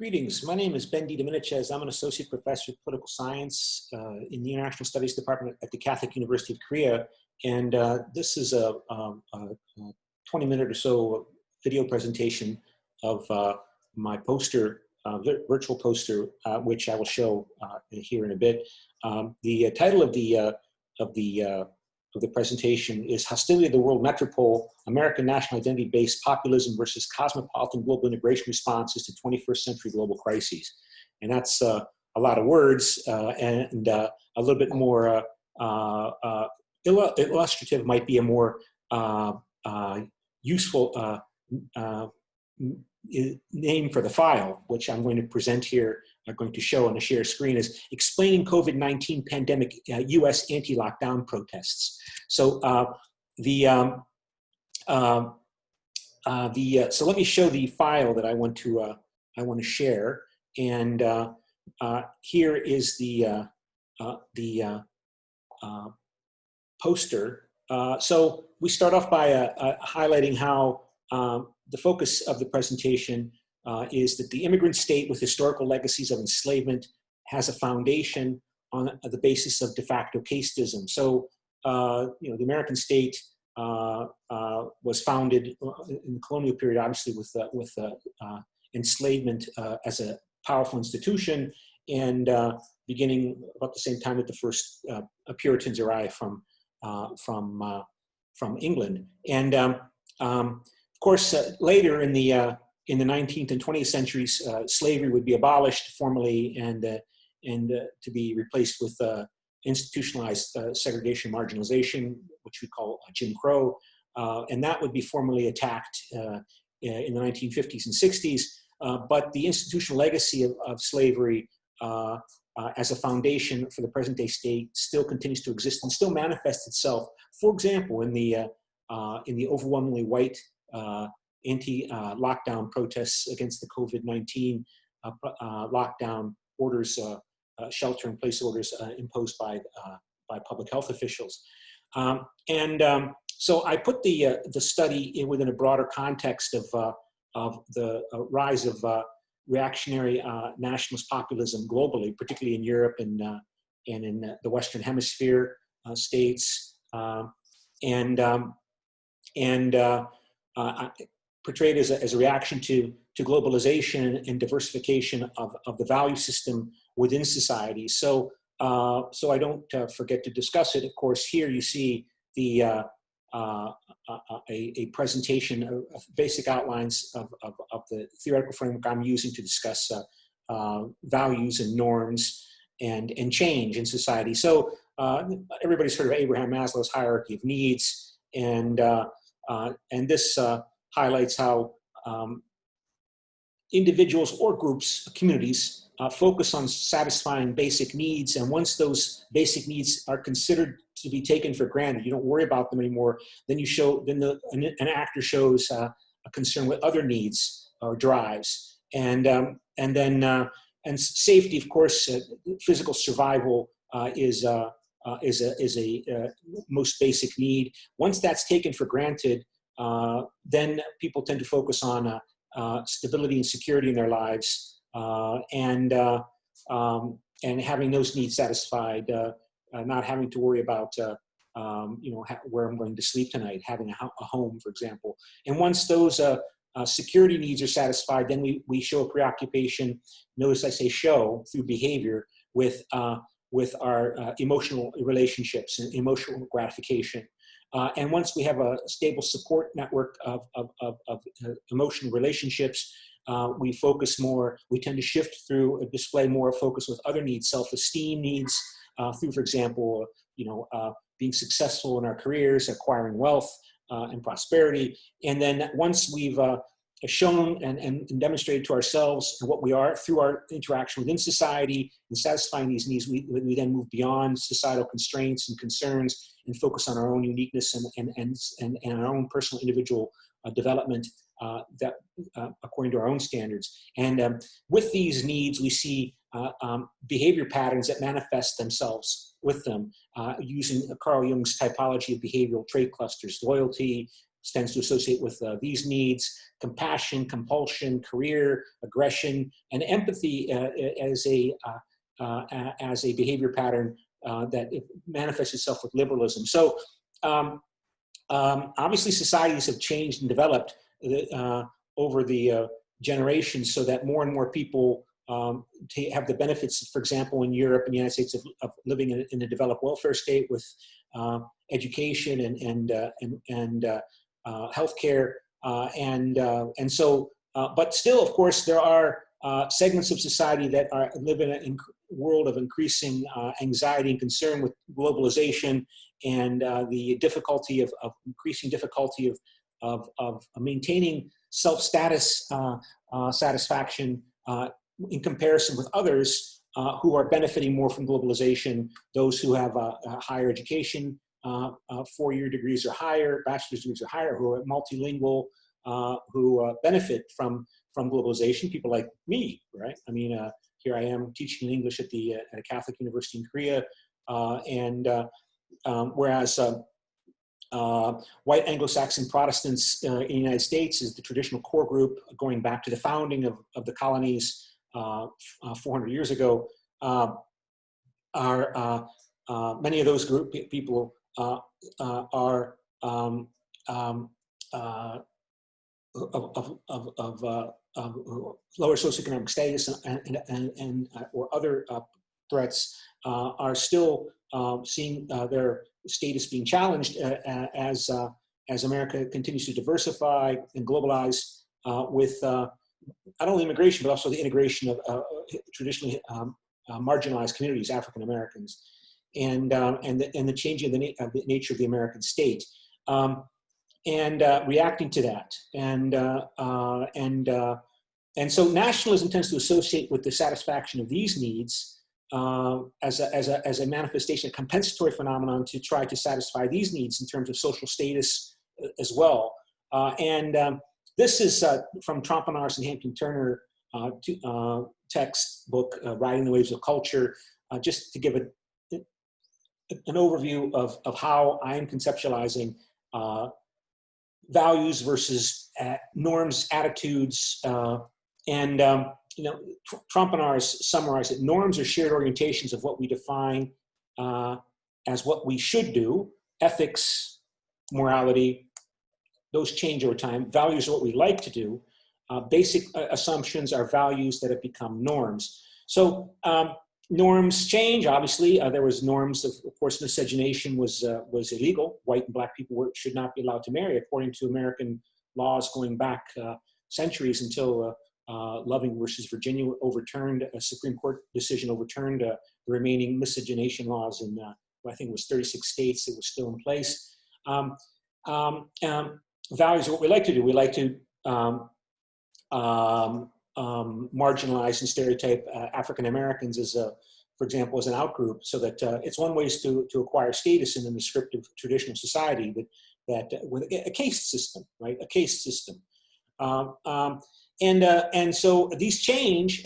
Greetings. My name is Ben D. Dominichez. I'm an associate professor of political science in the International Studies Department at the Catholic University of Korea. And this is a 20-minute or so video presentation of my poster, virtual poster, which I will show here in a bit. The title of the presentation is Hostility of the World Metropole, American National Identity-Based Populism versus Cosmopolitan Global Integration Responses to 21st Century Global Crises. And that's a lot of words and a little bit more illustrative might be a more useful name for the file, which I'm going to present here. I'm going to show on the share screen is Explaining COVID-19 Pandemic US Anti-Lockdown Protests. So so let me show the file that I want to share, and here is the poster. So we start off by highlighting how the focus of the presentation is that the immigrant state with historical legacies of enslavement has a foundation on the basis of de facto casteism. So, the American state was founded in the colonial period, obviously with enslavement as a powerful institution, and beginning about the same time that the first Puritans arrived from England. And of course, later in the 19th and 20th centuries, slavery would be abolished formally and to be replaced with institutionalized segregation, marginalization, which we call Jim Crow, and that would be formally attacked in the 1950s and 60s. But the institutional legacy of slavery as a foundation for the present day state still continues to exist and still manifests itself. For example, in the overwhelmingly white anti-lockdown protests against the COVID-19 lockdown orders, shelter-in-place orders imposed by public health officials. So I put the study within a broader context of the rise of reactionary nationalist populism globally, particularly in Europe and in the Western Hemisphere states, portrayed as a reaction to globalization and diversification of the value system within society. So I don't forget to discuss it. Of course, here you see a presentation of basic outlines of the theoretical framework I'm using to discuss values and norms and change in society. So everybody's heard of Abraham Maslow's hierarchy of needs, and this highlights how individuals or groups, communities, focus on satisfying basic needs, and once those basic needs are considered to be taken for granted, you don't worry about them anymore. Then an actor shows a concern with other needs or drives, and safety, of course, physical survival is a most basic need. Once that's taken for granted, then people tend to focus on stability and security in their lives, and having those needs satisfied, not having to worry about where I'm going to sleep tonight, having a home, for example. And once those security needs are satisfied, then we show a preoccupation. Notice I say show through behavior with our emotional relationships and emotional gratification. And once we have a stable support network of emotional relationships, we focus more, we tend to shift through, display more focus with other needs, self-esteem needs, through, for example, being successful in our careers, acquiring wealth and prosperity. And then once we've shown and demonstrated to ourselves what we are through our interaction within society and satisfying these needs, we then move beyond societal constraints and concerns and focus on our own uniqueness and our own personal individual development that according to our own standards. And with these needs, we see behavior patterns that manifest themselves with them using Carl Jung's typology of behavioral trait clusters: loyalty, tends to associate with these needs: compassion, compulsion, career, aggression, and empathy as a behavior pattern that it manifests itself with liberalism. So obviously societies have changed and developed over the generations so that more and more people have the benefits, for example, in Europe and the United States, of living in a developed welfare state with education and healthcare, and so. But still, of course, there are segments of society that live in a world of increasing anxiety and concern with globalization and the difficulty of increasing difficulty of maintaining self-status satisfaction in comparison with others who are benefiting more from globalization, those who have a higher education, 4-year degrees or higher, bachelor's degrees or higher, who are multilingual, who benefit from globalization, people like me, right? I mean, here I am teaching in English at a Catholic university in Korea, whereas white Anglo-Saxon Protestants in the United States is the traditional core group going back to the founding of the colonies 400 years ago. Many of those people are of lower socioeconomic status and or other threats are still seeing their status being challenged as America continues to diversify and globalize with not only immigration, but also the integration of traditionally marginalized communities, African Americans, and the changing of the nature of the American state, and reacting to that, and so nationalism tends to associate with the satisfaction of these needs as a manifestation, a compensatory phenomenon to try to satisfy these needs in terms of social status as well. This is from Trompenaars and Hampton Turner textbook, Riding the Waves of Culture, just to give an overview of how I am conceptualizing values versus norms, attitudes, Trompenaars summarized it. Norms are shared orientations of what we define as what we should do. Ethics, morality, those change over time. Values are what we like to do. Basic assumptions are values that have become norms. So norms change, obviously. There was norms of course, miscegenation was illegal. White and black people should not be allowed to marry, according to American laws going back centuries until Loving versus Virginia overturned, a Supreme Court decision overturned the remaining miscegenation laws in, I think it was 36 states that were still in place. Values are what we like to do. We like to marginalize and stereotype African Americans as for example, as an outgroup, so that it's one way to acquire status in a descriptive traditional society that with a caste system, right? A caste system. And so these change,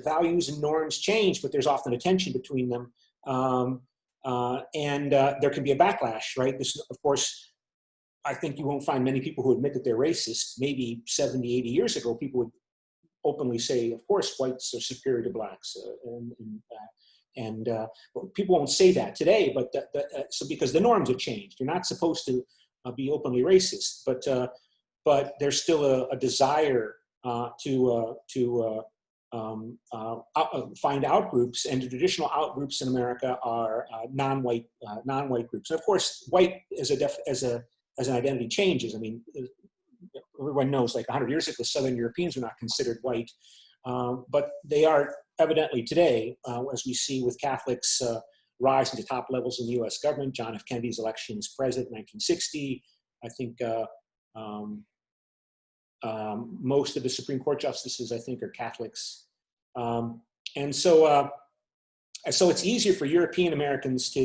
values and norms change, but there's often a tension between them. There can be a backlash, right? This, of course, I think you won't find many people who admit that they're racist. Maybe 70, 80 years ago, people would openly say, of course, whites are superior to blacks. But people won't say that today, but so because the norms have changed. You're not supposed to be openly racist, but there's still a desire to find outgroups, and the traditional outgroups in America are non-white groups. And of course, white as an identity changes. I mean, everyone knows, like 100 years ago, Southern Europeans were not considered white, but they are evidently today, as we see with Catholics rising to top levels in the U.S. government. John F. Kennedy's election as president in 1960. I think most of the Supreme Court justices, I think, are Catholics. And so it's easier for European immigrants to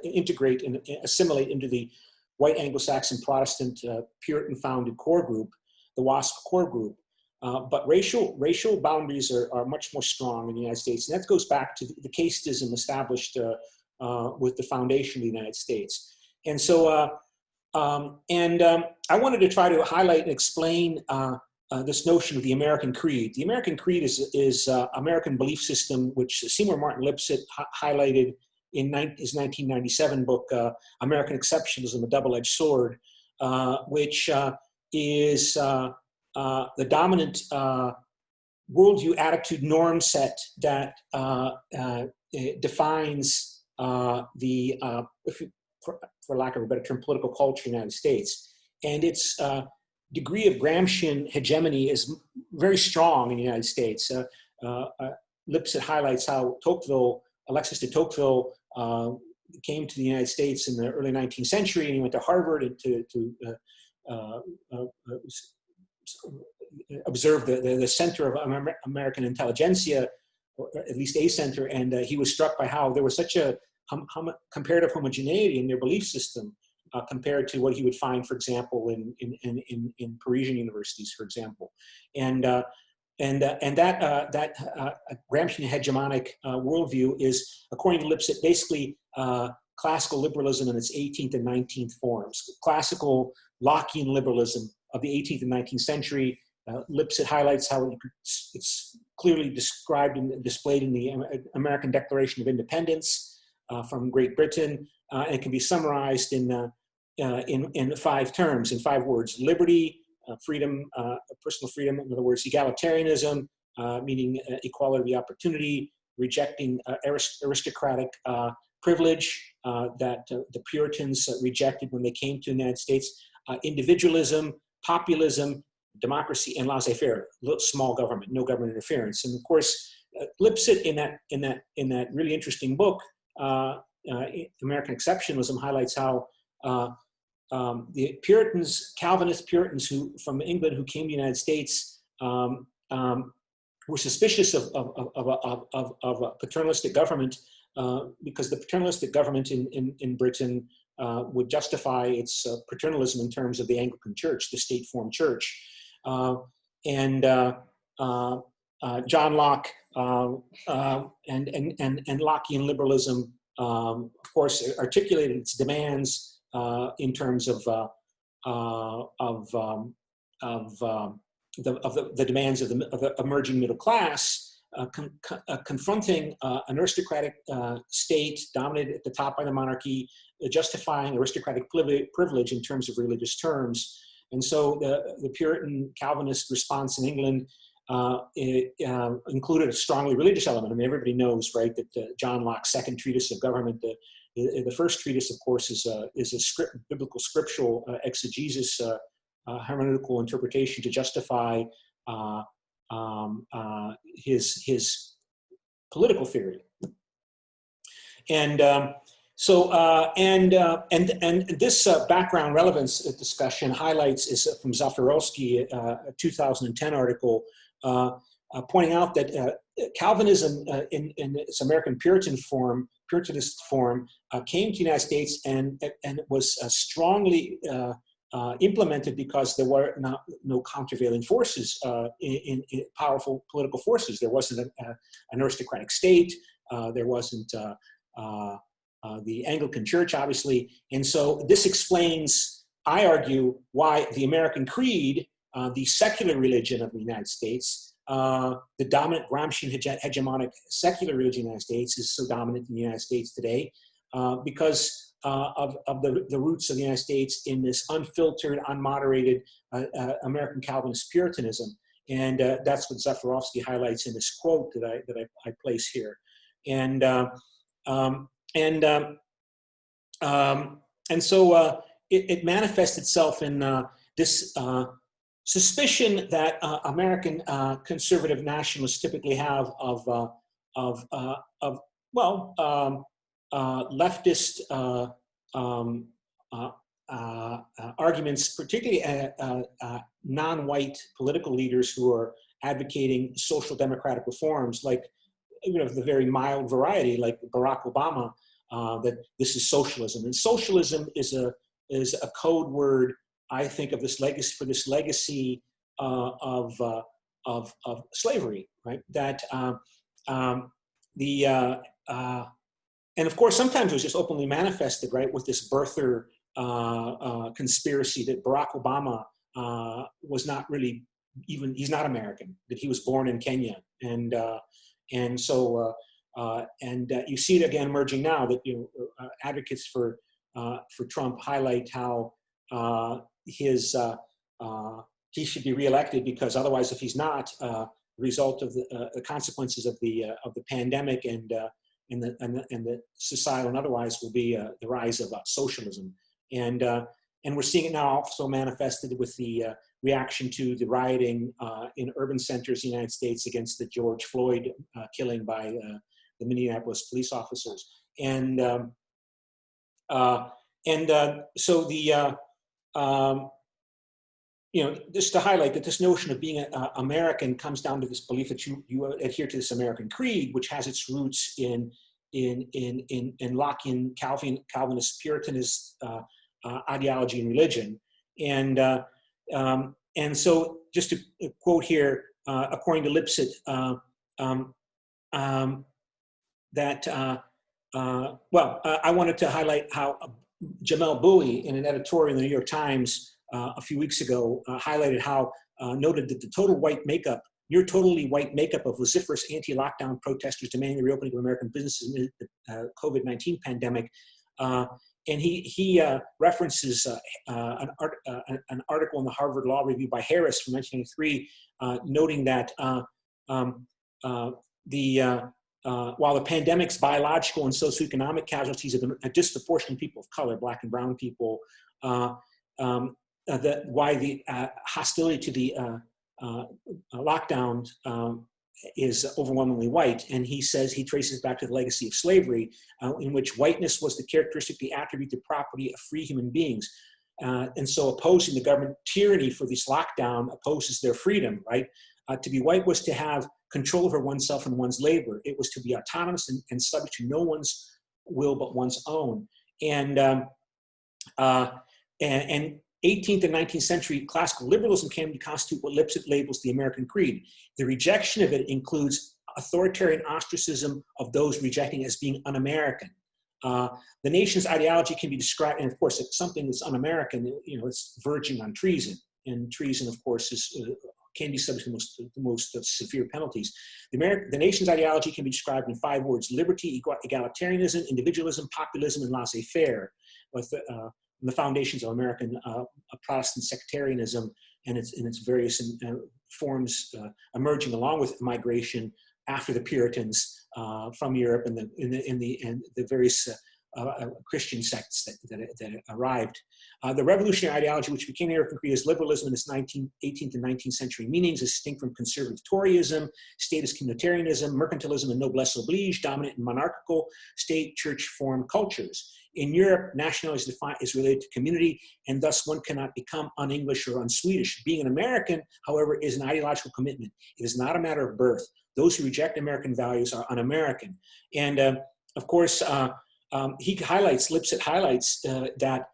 integrate and assimilate into the white Anglo-Saxon Protestant Puritan-founded core group, the WASP core group. But racial boundaries are much more strong in the United States. And that goes back to the casteism established with the foundation of the United States. And so I wanted to try to highlight and explain this notion of the American Creed. The American Creed is American belief system, which Seymour Martin Lipset highlighted in his 1997 book, American Exceptionalism, A Double-Edged Sword, which is the dominant worldview, attitude, norm set that defines for lack of a better term, political culture in the United States. And its degree of Gramscian hegemony is very strong in the United States. Lipset highlights how Alexis de Tocqueville came to the United States in the early 19th century, and he went to Harvard and to observe the center of American intelligentsia, or at least a center, and he was struck by how there was such a comparative homogeneity in their belief system compared to what he would find, for example, in Parisian universities, for example, and that Gramscian hegemonic worldview is, according to Lipset, basically classical liberalism in its 18th and 19th forms. Classical Lockean liberalism of the 18th and 19th century. Lipset highlights how it's clearly described and displayed in the American Declaration of Independence from Great Britain, and it can be summarized in 5 terms, in 5 words: liberty, freedom, personal freedom, in other words, egalitarianism, meaning equality of opportunity, rejecting aristocratic privilege that the Puritans rejected when they came to the United States, individualism, populism, democracy, and laissez-faire, small government, no government interference. And of course, Lipset in that really interesting book, American Exceptionalism, highlights how the Puritans, Calvinist Puritans from England who came to the United States were suspicious of a paternalistic government because the paternalistic government in Britain would justify its paternalism in terms of the Anglican Church, the state-formed church. And John Locke and Lockean liberalism, of course, articulated its demands in terms of the demands of the emerging middle class, confronting an aristocratic state dominated at the top by the monarchy, justifying aristocratic privilege in terms of religious terms. And so the Puritan Calvinist response in England included a strongly religious element. I mean, everybody knows, right, that John Locke's second treatise of government, the first treatise, of course, is a biblical scriptural exegesis, hermeneutical interpretation to justify his political theory. And this background relevance discussion highlights is from Zafirowski, a 2010 article pointing out that Calvinism in its American Puritanist form came to the United States and was strongly implemented because there were no countervailing forces, in powerful political forces. There wasn't an aristocratic state. There wasn't the Anglican Church, obviously. And so this explains, I argue, why the American Creed, the secular religion of the United States, the dominant Gramscian hegemonic secular religion of the United States, is so dominant in the United States today because of the roots of the United States in this unfiltered, unmoderated American Calvinist Puritanism. And that's what Zafirowski highlights in this quote that I place here. And so it manifests itself in this suspicion that American conservative nationalists typically have of leftist arguments, particularly non-white political leaders who are advocating social democratic reforms, like the very mild variety, like Barack Obama, that this is socialism. And socialism is a code word, I think, of this legacy of slavery, right? That and of course, sometimes it was just openly manifested, right, with this birther conspiracy that Barack Obama was not really even, he's not American, that he was born in Kenya. And so you see it again emerging now that advocates for Trump highlight how he should be reelected, because otherwise, if he's not, the result of the consequences of the pandemic and the societal and otherwise will be the rise of socialism. And we're seeing it now also manifested with the reaction to the rioting in urban centers in the United States against the George Floyd killing by the Minneapolis police officers. And so the just to highlight that this notion of being American comes down to this belief that you adhere to this American creed, which has its roots in Lockean Calvinist Puritanist ideology and religion. And so just to quote here, according to Lipset, I wanted to highlight how Jamel Bowie, in an editorial in the New York Times a few weeks ago, highlighted how, noted that the near totally white makeup of vociferous anti-lockdown protesters demanding the reopening of American businesses amid the COVID-19 pandemic. And he references an article in the Harvard Law Review by Harris from 1993, noting that while the pandemic's biological and socioeconomic casualties have been disproportionate people of color, Black and brown people, why the hostility to the lockdown is overwhelmingly white. And he says he traces back to the legacy of slavery, in which whiteness was the characteristic, the attribute, the property of free human beings. And so opposing the government tyranny for this lockdown opposes their freedom, right? To be white was to have control over oneself and one's labor. It was to be autonomous and subject to no one's will but one's own. And 18th and 19th century classical liberalism came to constitute what Lipset labels the American creed. The rejection of it includes authoritarian ostracism of those rejecting as being un-American. The nation's ideology can be described, and of course, it's something that's un-American, it's verging on treason. And treason, of course, can be subject to the most severe penalties. The nation's ideology can be described in 5 words: liberty, egalitarianism, individualism, populism, and laissez-faire, with the foundations of American Protestant sectarianism and its various forms emerging along with migration after the Puritans from Europe and the various Christian sects that arrived. The revolutionary ideology, which became the American creed, is liberalism in its 18th and 19th century meanings, is distinct from conservative Toryism, statist communitarianism, mercantilism, and noblesse oblige, dominant and monarchical state-church form cultures. In Europe, nationalism is related to community, and thus one cannot become un-English or un-Swedish. Being an American, however, is an ideological commitment. It is not a matter of birth. Those who reject American values are un-American. And of course, Lipset highlights that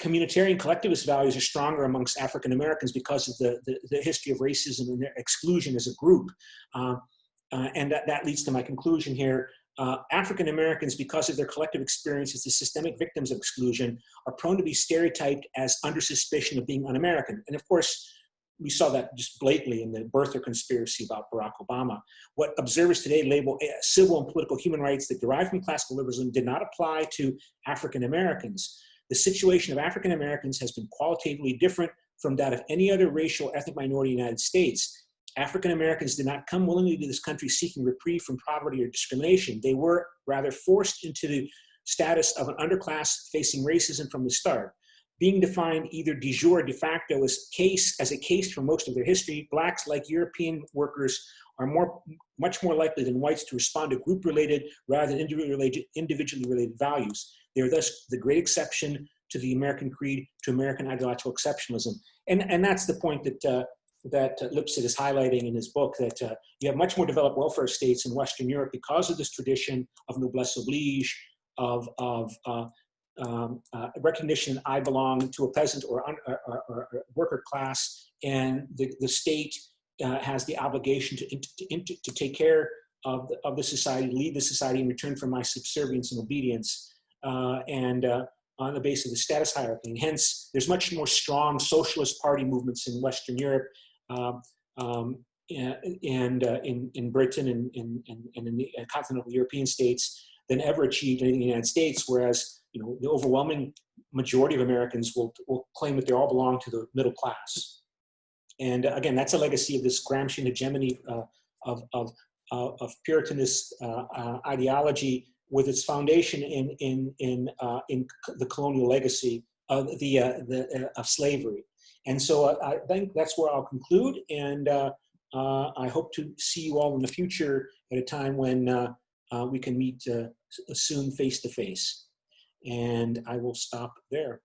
communitarian collectivist values are stronger amongst African Americans because of the history of racism and their exclusion as a group. And that leads to my conclusion here. African Americans, because of their collective experiences as systemic victims of exclusion, are prone to be stereotyped as under suspicion of being un-American. And of course, we saw that just blatantly in the birther conspiracy about Barack Obama. What observers today label civil and political human rights that derive from classical liberalism did not apply to African Americans. The situation of African Americans has been qualitatively different from that of any other racial or ethnic minority in the United States. African Americans did not come willingly to this country seeking reprieve from poverty or discrimination. They were rather forced into the status of an underclass facing racism from the start. Being defined either de jure or de facto as a case for most of their history, Blacks, like European workers, are much more likely than whites to respond to group-related rather than individually related values. They are thus the great exception to the American creed, to American ideological exceptionalism. And that's the point that Lipset is highlighting in his book, that you have much more developed welfare states in Western Europe because of this tradition of noblesse oblige, of recognition I belong to a peasant or worker class, and the state has the obligation to take care of the society, lead the society in return for my subservience and obedience. on the basis of the status hierarchy. And hence, there's much more strong socialist party movements in Western Europe and in Britain and in the continental European states than ever achieved in the United States, whereas the overwhelming majority of Americans will claim that they all belong to the middle class. And again, that's a legacy of this Gramscian hegemony of Puritanist ideology, with its foundation in the colonial legacy of of slavery. And so I think that's where I'll conclude. And I hope to see you all in the future at a time when we can meet soon face to face. And I will stop there.